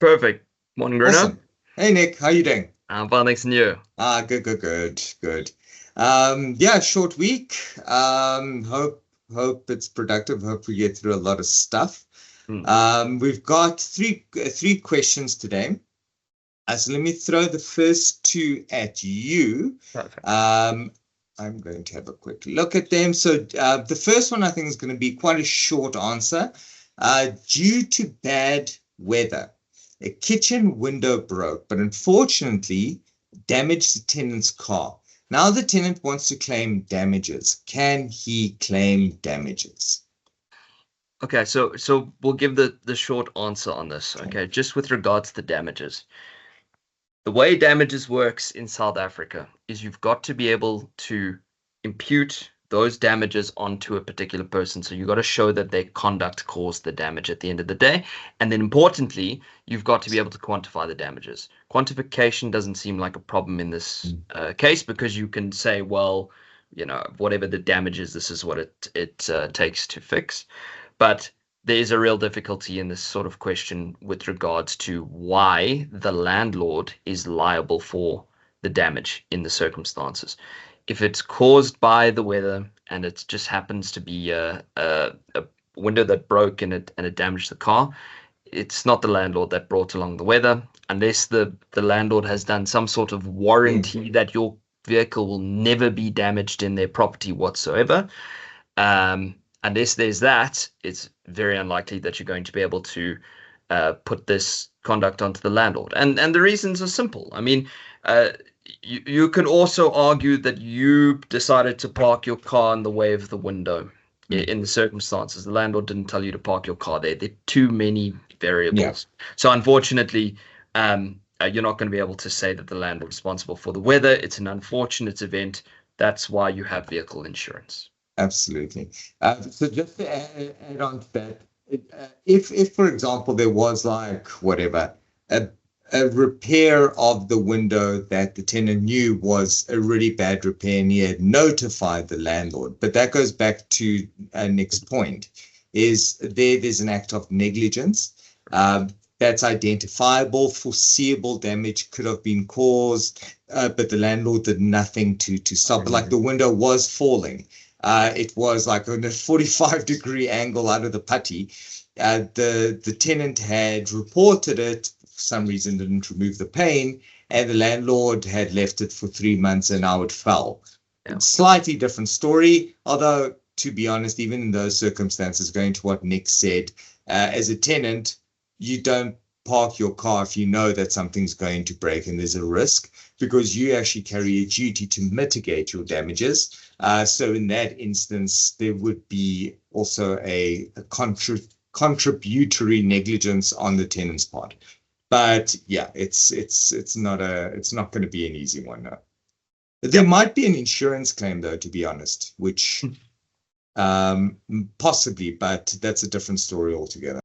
Perfect. Morning, Bruno. Awesome. Hey Nick, how you doing? I'm fine, thanks, and you? Good. Yeah, short week. Hope it's productive. Hope we get through a lot of stuff. Hmm, We've got three questions today. So let me throw the first two at you. perfect. Um, I'm going to have a quick look at them. So the first one I think is going to be quite a short answer. Due to bad weather, a kitchen window broke, but unfortunately damaged the tenant's car. Now the tenant wants to claim damages. Can he claim damages? Okay, so we'll give the short answer on this. Okay. Okay, just with regards to damages. The way damages works in South Africa is you've got to be able to impute those damages onto a particular person. So you've got to show that their conduct caused the damage at the end of the day. And then importantly, you've got to be able to quantify the damages. Quantification doesn't seem like a problem in this case because you can say, well, whatever the damage is, this is what it takes to fix. But there is a real difficulty in this sort of question with regards to why the landlord is liable for the damage in the circumstances. If it's caused by the weather and it just happens to be a window that broke and it damaged the car, it's not the landlord that brought along the weather, unless the landlord has done some sort of warranty that your vehicle will never be damaged in their property whatsoever. Unless there's that, it's very unlikely that you're going to be able to put this conduct onto the landlord. And the reasons are simple. I mean, uh, you could also argue that you decided to park your car in the way of the window in the circumstances. The landlord didn't tell you to park your car there. There are too many Yeah, variables. So unfortunately, you're not going to be able to say that the landlord is responsible for the weather. It's an unfortunate event. That's why you have vehicle insurance. absolutely. So just to add on to that, if for example there was like whatever a a repair of the window that the tenant knew was a really bad repair and he had notified the landlord, but that goes back to Nick's point, is there's an act of negligence. That's identifiable, foreseeable damage could have been caused, but the landlord did nothing to stop it. Like the window was falling. It was like on a 45-degree angle out of the putty. The tenant had reported it, for some reason didn't remove the pane, and the landlord had left it for 3 months and now it fell. Yeah. Slightly different story, although to be honest, even in those circumstances, going to what Nick said, as a tenant, you don't park your car if you know that something's going to break and there's a risk, because you actually carry a duty to mitigate your damages. So in that instance, there would be also a contributory negligence on the tenant's part. But yeah, it's not going to be an easy one. No. There Yep. might be an insurance claim though, to be honest, which possibly, but that's a different story altogether.